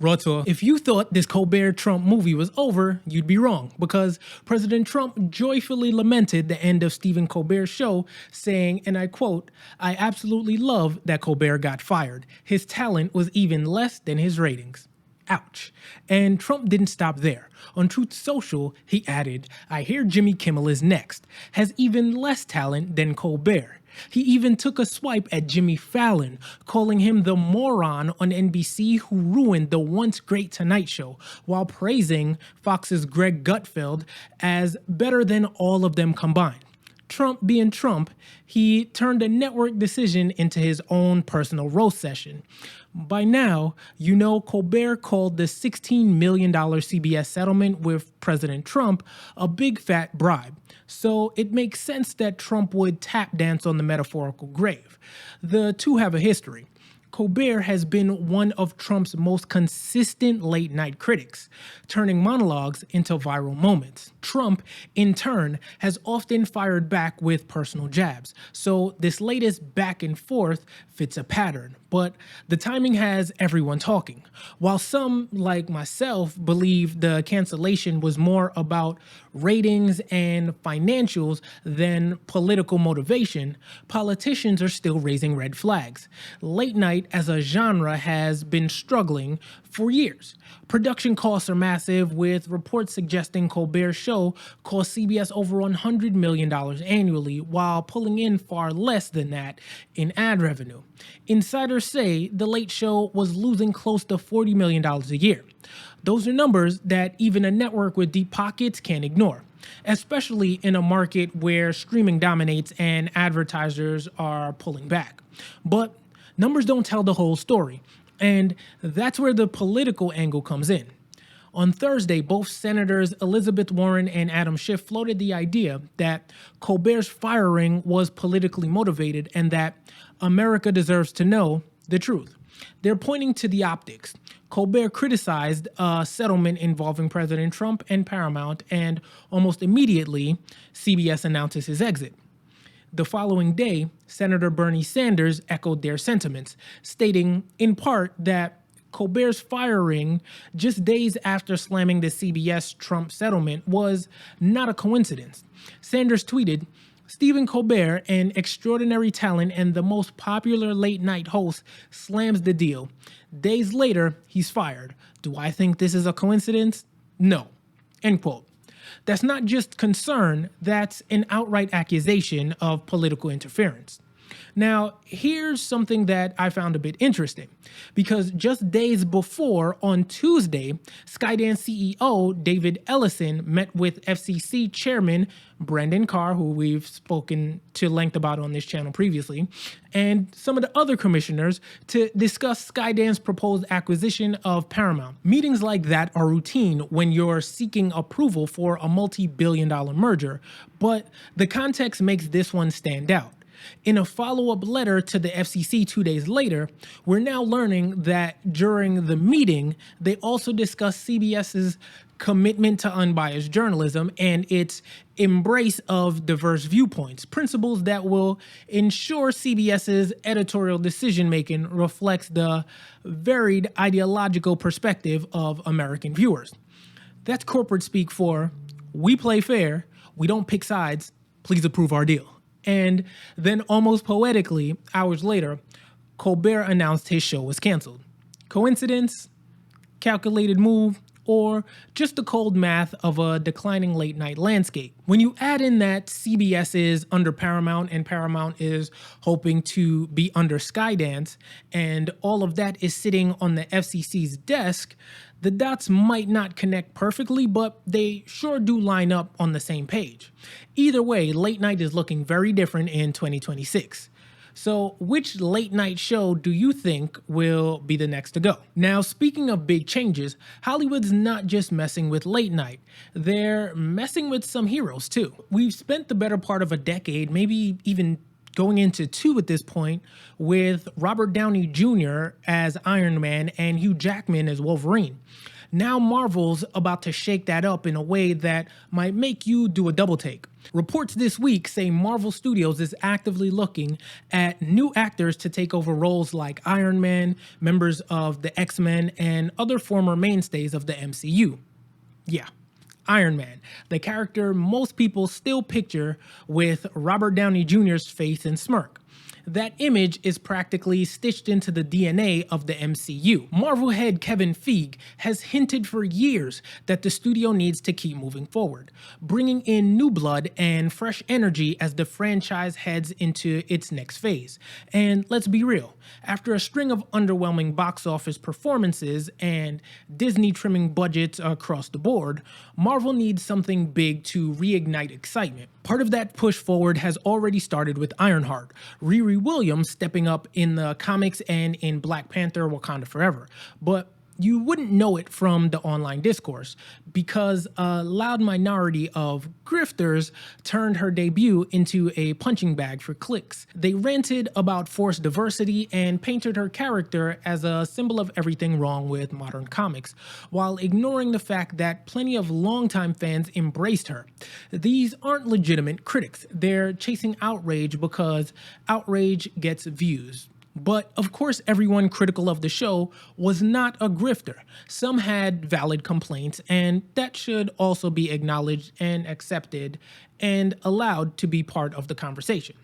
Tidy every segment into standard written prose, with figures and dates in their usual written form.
Rawteur, if you thought this Colbert-Trump movie was over, you'd be wrong, because President Trump joyfully lamented the end of Stephen Colbert's show, saying, and I quote, "I absolutely love that Colbert got fired. His talent was even less than his ratings." Ouch. And Trump didn't stop there. On Truth Social, he added, "I hear Jimmy Kimmel is next, has even less talent than Colbert." He even took a swipe at Jimmy Fallon, calling him the moron on NBC who ruined the once great Tonight Show, while praising Fox's Greg Gutfeld as better than all of them combined. Trump being Trump, he turned a network decision into his own personal roast session. By now, you know Colbert called the $16 million CBS settlement with President Trump a big fat bribe, so it makes sense that Trump would tap dance on the metaphorical grave. The two have a history. Colbert has been one of Trump's most consistent late-night critics, turning monologues into viral moments. Trump, in turn, has often fired back with personal jabs, so this latest back and forth fits a pattern. But the timing has everyone talking. While some, like myself, believe the cancellation was more about ratings and financials than political motivation, politicians are still raising red flags. Late night as a genre has been struggling for years. Production costs are massive, with reports suggesting Colbert's show cost CBS over $100 million annually, while pulling in far less than that in ad revenue. Insiders say The Late Show was losing close to $40 million a year. Those are numbers that even a network with deep pockets can't ignore, especially in a market where streaming dominates and advertisers are pulling back. But numbers don't tell the whole story, and that's where the political angle comes in. On Thursday, both Senators Elizabeth Warren and Adam Schiff floated the idea that Colbert's firing was politically motivated and that America deserves to know the truth. They're pointing to the optics. Colbert criticized a settlement involving President Trump and Paramount, and almost immediately, CBS announces his exit. The following day, Senator Bernie Sanders echoed their sentiments, stating in part that Colbert's firing just days after slamming the CBS-Trump settlement was not a coincidence. Sanders tweeted, "Stephen Colbert, an extraordinary talent and the most popular late-night host, slams the deal. Days later, he's fired. Do I think this is a coincidence? No." End quote. That's not just concern, that's an outright accusation of political interference. Now, here's something that I found a bit interesting, because just days before, on Tuesday, Skydance CEO David Ellison met with FCC Chairman Brendan Carr, who we've spoken to length about on this channel previously, and some of the other commissioners to discuss Skydance's proposed acquisition of Paramount. Meetings like that are routine when you're seeking approval for a multi-billion-dollar merger, but the context makes this one stand out. In a follow-up letter to the FCC 2 days later, we're now learning that during the meeting, they also discussed CBS's commitment to unbiased journalism and its embrace of diverse viewpoints, principles that will ensure CBS's editorial decision-making reflects the varied ideological perspective of American viewers. That's corporate speak for, we play fair, we don't pick sides, please approve our deal. And then almost poetically, hours later, Colbert announced his show was canceled. Coincidence? Calculated move? Or just the cold math of a declining late night landscape? When you add in that CBS is under Paramount and Paramount is hoping to be under Skydance, and all of that is sitting on the FCC's desk, the dots might not connect perfectly, but they sure do line up on the same page. Either way, late night is looking very different in 2026. So which late night show do you think will be the next to go? Now, speaking of big changes, Hollywood's not just messing with late night, they're messing with some heroes too. We've spent the better part of a decade, maybe even going into 2 at this point, with Robert Downey Jr. as Iron Man and Hugh Jackman as Wolverine. Now Marvel's about to shake that up in a way that might make you do a double take. Reports this week say Marvel Studios is actively looking at new actors to take over roles like Iron Man, members of the X-Men, and other former mainstays of the MCU. Yeah, Iron Man, the character most people still picture with Robert Downey Jr.'s face and smirk. That image is practically stitched into the DNA of the MCU. Marvel head Kevin Feige has hinted for years that the studio needs to keep moving forward, bringing in new blood and fresh energy as the franchise heads into its next phase. And let's be real, after a string of underwhelming box office performances and Disney trimming budgets across the board, Marvel needs something big to reignite excitement. Part of that push forward has already started with Ironheart, Riri Williams stepping up in the comics and in Black Panther: Wakanda Forever. But you wouldn't know it from the online discourse because a loud minority of grifters turned her debut into a punching bag for clicks. They ranted about forced diversity and painted her character as a symbol of everything wrong with modern comics, while ignoring the fact that plenty of longtime fans embraced her. These aren't legitimate critics. They're chasing outrage because outrage gets views. But of course, everyone critical of the show was not a grifter. Some had valid complaints, and that should also be acknowledged and accepted and allowed to be part of the conversation.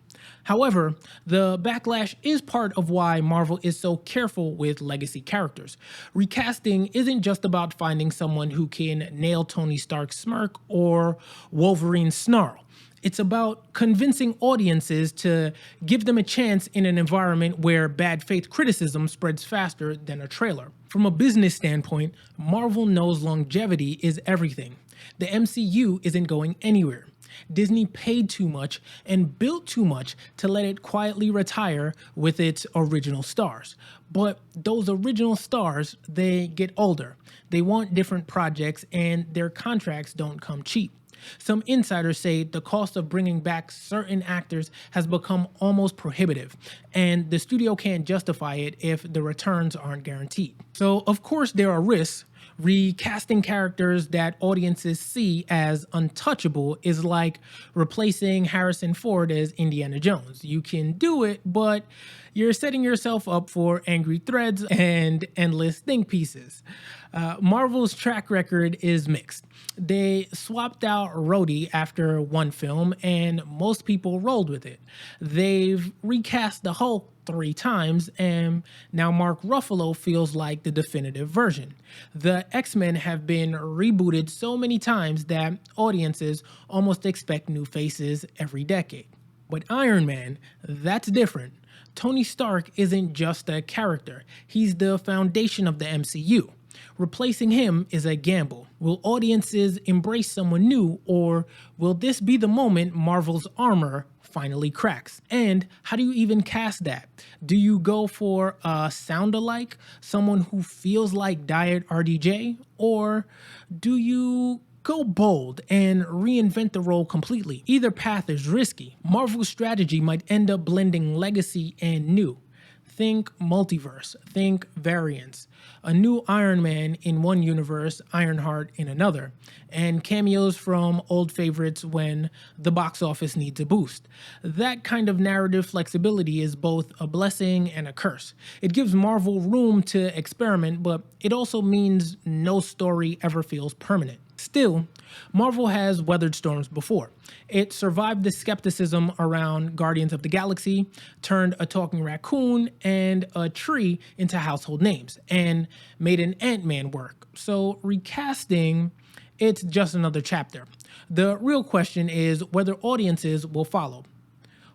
However, the backlash is part of why Marvel is so careful with legacy characters. Recasting isn't just about finding someone who can nail Tony Stark's smirk or Wolverine's snarl. It's about convincing audiences to give them a chance in an environment where bad faith criticism spreads faster than a trailer. From a business standpoint, Marvel knows longevity is everything. The MCU isn't going anywhere. Disney paid too much and built too much to let it quietly retire with its original stars. But those original stars, they get older. They want different projects and their contracts don't come cheap. Some insiders say the cost of bringing back certain actors has become almost prohibitive, and the studio can't justify it if the returns aren't guaranteed. So, of course, there are risks. Recasting characters that audiences see as untouchable is like replacing Harrison Ford as Indiana Jones. You can do it, but you're setting yourself up for angry threads and endless think pieces. Marvel's track record is mixed. They swapped out Rhodey after one film, and most people rolled with it. They've recast the Hulk 3 times, and now Mark Ruffalo feels like the definitive version. The X-Men have been rebooted so many times that audiences almost expect new faces every decade. But Iron Man, that's different. Tony Stark isn't just a character, he's the foundation of the MCU. Replacing him is a gamble. Will audiences embrace someone new, or will this be the moment Marvel's armor finally cracks? And how do you even cast that? Do you go for a sound-alike, someone who feels like Diet RDJ, or do you go bold and reinvent the role completely? Either path is risky. Marvel's strategy might end up blending legacy and new. Think multiverse, think variants, a new Iron Man in one universe, Ironheart in another, and cameos from old favorites when the box office needs a boost. That kind of narrative flexibility is both a blessing and a curse. It gives Marvel room to experiment, but it also means no story ever feels permanent. Still, Marvel has weathered storms before. It survived the skepticism around Guardians of the Galaxy, turned a talking raccoon and a tree into household names, and made an Ant-Man work. So recasting, it's just another chapter. The real question is whether audiences will follow.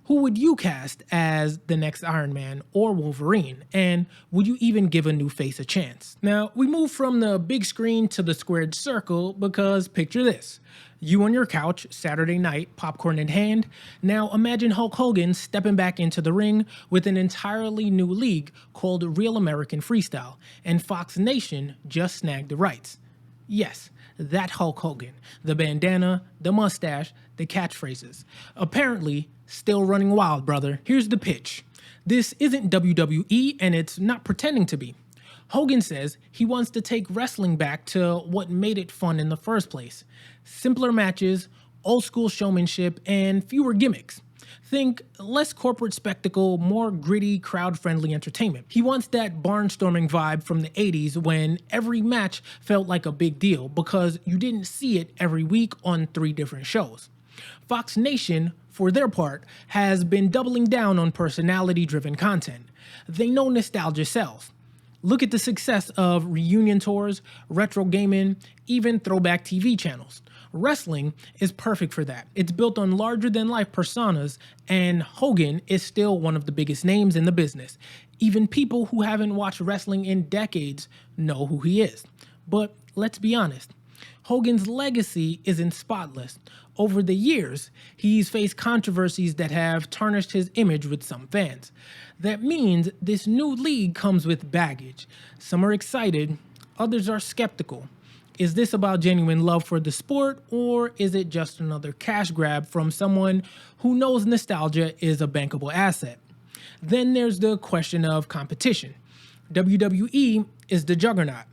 Who would you cast as the next Iron Man or Wolverine? And would you even give a new face a chance? Now, we move from the big screen to the squared circle because picture this. You on your couch, Saturday night, popcorn in hand. Now imagine Hulk Hogan stepping back into the ring with an entirely new league called Real American Freestyle, and Fox Nation just snagged the rights. Yes, that Hulk Hogan. The bandana, the mustache, the catchphrases. Apparently, still running wild, brother. Here's the pitch. This isn't WWE, and it's not pretending to be. Hogan says he wants to take wrestling back to what made it fun in the first place. Simpler matches, old school showmanship, and fewer gimmicks. Think less corporate spectacle, more gritty, crowd-friendly entertainment. He wants that barnstorming vibe from the 80s when every match felt like a big deal because you didn't see it every week on 3 different shows. Fox Nation, for their part, has been doubling down on personality-driven content. They know nostalgia sells. Look at the success of reunion tours, retro gaming, even throwback TV channels. Wrestling is perfect for that. It's built on larger-than-life personas, and Hogan is still one of the biggest names in the business. Even people who haven't watched wrestling in decades know who he is. But let's be honest, Hogan's legacy isn't spotless. Over the years, he's faced controversies that have tarnished his image with some fans. That means this new league comes with baggage. Some are excited, others are skeptical. Is this about genuine love for the sport, or is it just another cash grab from someone who knows nostalgia is a bankable asset? Then there's the question of competition. WWE is the juggernaut.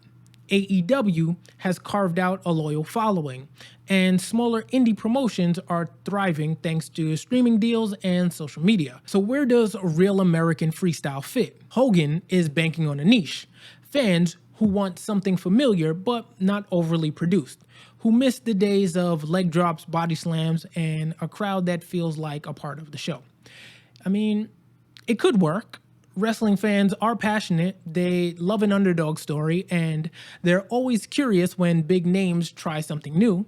AEW has carved out a loyal following, and smaller indie promotions are thriving thanks to streaming deals and social media. So where does real American freestyle fit? Hogan is banking on a niche. Fans who want something familiar but not overly produced, who miss the days of leg drops, body slams, and a crowd that feels like a part of the show. I mean, it could work. Wrestling fans are passionate, they love an underdog story, and they're always curious when big names try something new.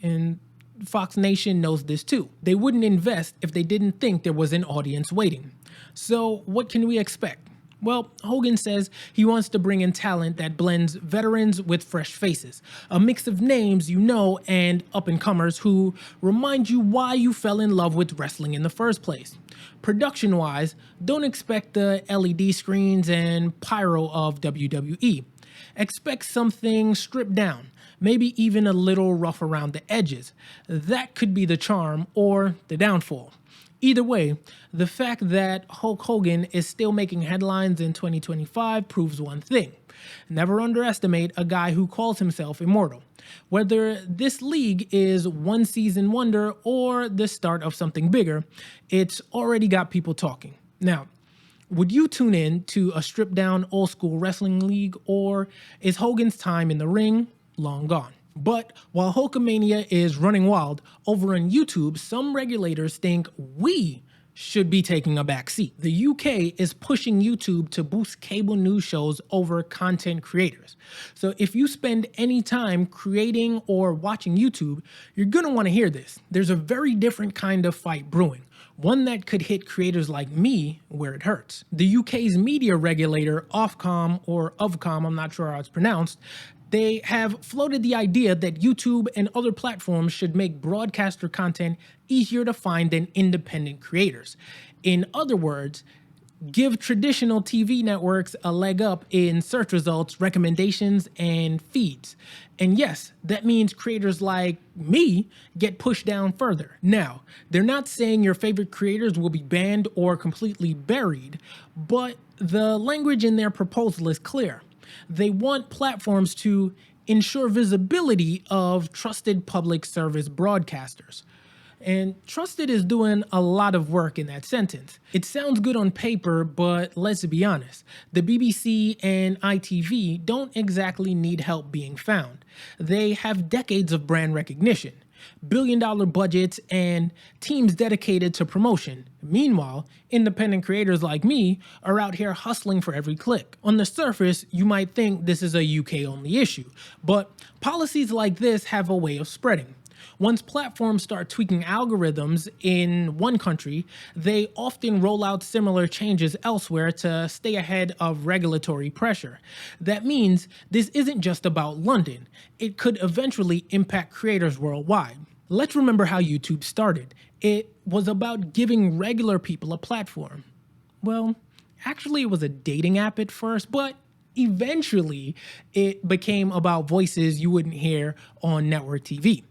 And Fox Nation knows this too. They wouldn't invest if they didn't think there was an audience waiting. So what can we expect? Well, Hogan says he wants to bring in talent that blends veterans with fresh faces, a mix of names you know and up-and-comers who remind you why you fell in love with wrestling in the first place. Production-wise, don't expect the LED screens and pyro of WWE. Expect something stripped down, maybe even a little rough around the edges. That could be the charm or the downfall. Either way, the fact that Hulk Hogan is still making headlines in 2025 proves one thing. Never underestimate a guy who calls himself immortal. Whether this league is one season wonder or the start of something bigger, it's already got people talking. Now, would you tune in to a stripped down old school wrestling league, or is Hogan's time in the ring long gone? But while Hulkamania is running wild, over on YouTube, some regulators think we should be taking a back seat. The UK is pushing YouTube to boost cable news shows over content creators. So if you spend any time creating or watching YouTube, you're gonna want to hear this. There's a very different kind of fight brewing, one that could hit creators like me where it hurts. The UK's media regulator, Ofcom, or Ofcom, I'm not sure how it's pronounced, they have floated the idea that YouTube and other platforms should make broadcaster content easier to find than independent creators. In other words, give traditional TV networks a leg up in search results, recommendations, and feeds. And yes, that means creators like me get pushed down further. Now, they're not saying your favorite creators will be banned or completely buried, but the language in their proposal is clear. They want platforms to ensure visibility of trusted public service broadcasters. And trusted is doing a lot of work in that sentence. It sounds good on paper, but let's be honest. The BBC and ITV don't exactly need help being found. They have decades of brand recognition, billion-dollar budgets, and teams dedicated to promotion. Meanwhile, independent creators like me are out here hustling for every click. On the surface, you might think this is a UK-only issue, but policies like this have a way of spreading. Once platforms start tweaking algorithms in one country, they often roll out similar changes elsewhere to stay ahead of regulatory pressure. That means this isn't just about London. It could eventually impact creators worldwide. Let's remember how YouTube started. It was about giving regular people a platform. Well, actually it was a dating app at first, but eventually it became about voices you wouldn't hear on network TV.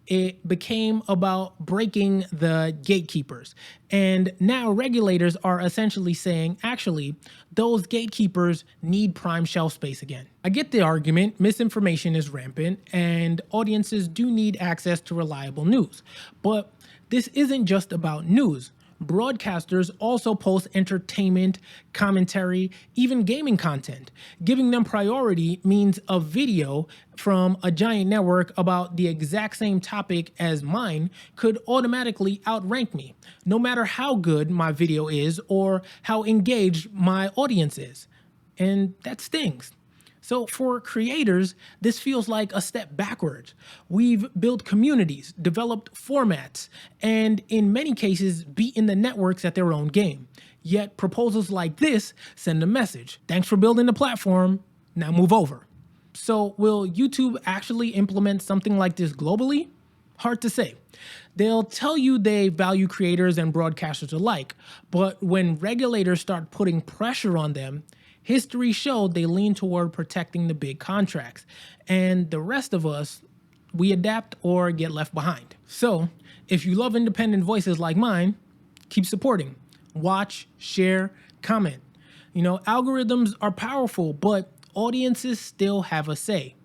It became about breaking the gatekeepers. And now regulators are essentially saying, actually, those gatekeepers need prime shelf space again. I get the argument, misinformation is rampant, and audiences do need access to reliable news. But this isn't just about news. Broadcasters also post entertainment, commentary, even gaming content. Giving them priority means a video from a giant network about the exact same topic as mine could automatically outrank me, no matter how good my video is or how engaged my audience is. And that stings. So for creators, this feels like a step backwards. We've built communities, developed formats, and in many cases beaten the networks at their own game. Yet proposals like this send a message. Thanks for building the platform, now move over. So will YouTube actually implement something like this globally? Hard to say. They'll tell you they value creators and broadcasters alike, but when regulators start putting pressure on them, history showed they lean toward protecting the big contracts, and the rest of us, we adapt or get left behind. So if you love independent voices like mine, keep supporting. Watch, share, comment. Algorithms are powerful, but audiences still have a say.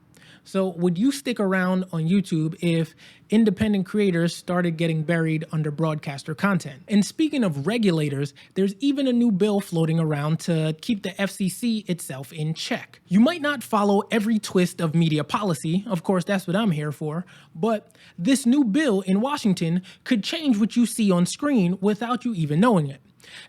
So would you stick around on YouTube if independent creators started getting buried under broadcaster content? And speaking of regulators, there's even a new bill floating around to keep the FCC itself in check. You might not follow every twist of media policy, of course that's what I'm here for, but this new bill in Washington could change what you see on screen without you even knowing it.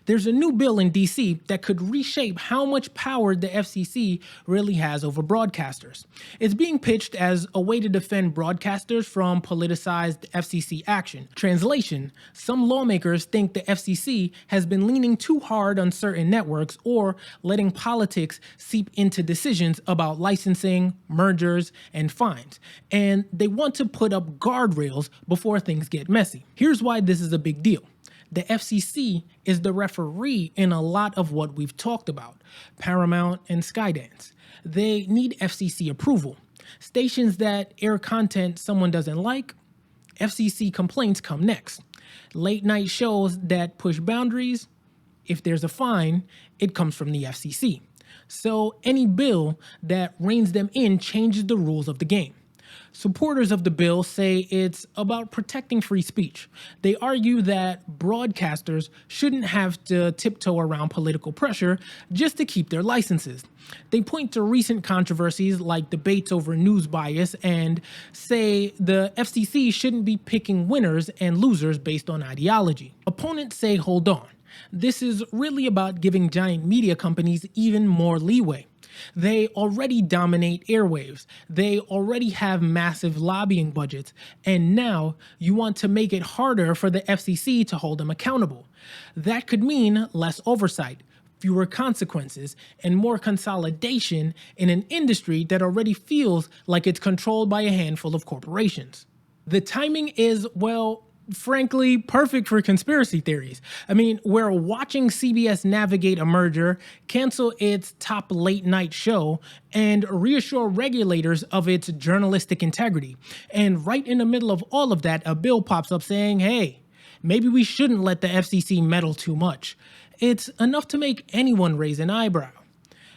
There's a new bill in DC that could reshape how much power the FCC really has over broadcasters. It's being pitched as a way to defend broadcasters from politicized FCC action. Translation: some lawmakers think the FCC has been leaning too hard on certain networks or letting politics seep into decisions about licensing, mergers, and fines, and they want to put up guardrails before things get messy. Here's why this is a big deal. The FCC is the referee in a lot of what we've talked about, Paramount and Skydance. They need FCC approval. Stations that air content someone doesn't like, FCC complaints come next. Late night shows that push boundaries, if there's a fine, it comes from the FCC. So any bill that reins them in changes the rules of the game. Supporters of the bill say it's about protecting free speech. They argue that broadcasters shouldn't have to tiptoe around political pressure just to keep their licenses. They point to recent controversies like debates over news bias and say the FCC shouldn't be picking winners and losers based on ideology. Opponents say, hold on. This is really about giving giant media companies even more leeway. They already dominate airwaves. They already have massive lobbying budgets. And now you want to make it harder for the FCC to hold them accountable. That could mean less oversight, fewer consequences, and more consolidation in an industry that already feels like it's controlled by a handful of corporations. The timing is, well, frankly, perfect for conspiracy theories. I mean, we're watching CBS navigate a merger, cancel its top late night show, and reassure regulators of its journalistic integrity. And right in the middle of all of that, a bill pops up saying, hey, maybe we shouldn't let the FCC meddle too much. It's enough to make anyone raise an eyebrow.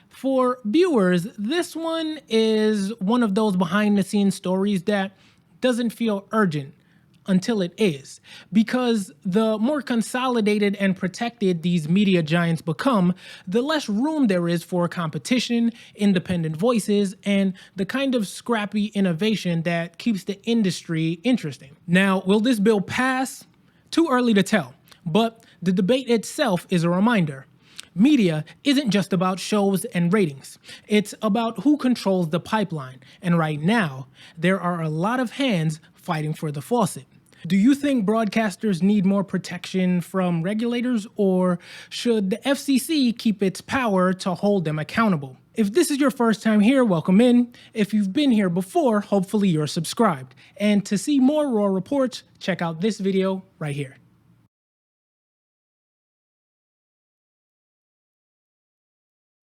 For viewers, this one is one of those behind the scenes stories that doesn't feel urgent until it is, because the more consolidated and protected these media giants become, the less room there is for competition, independent voices, and the kind of scrappy innovation that keeps the industry interesting. Now, will this bill pass? Too early to tell, but the debate itself is a reminder. Media isn't just about shows and ratings. It's about who controls the pipeline, and right now, there are a lot of hands fighting for the faucet. Do you think broadcasters need more protection from regulators, or should the FCC keep its power to hold them accountable? If this is your first time here, welcome in. If you've been here before, hopefully you're subscribed. And to see more Raw reports, check out this video right here.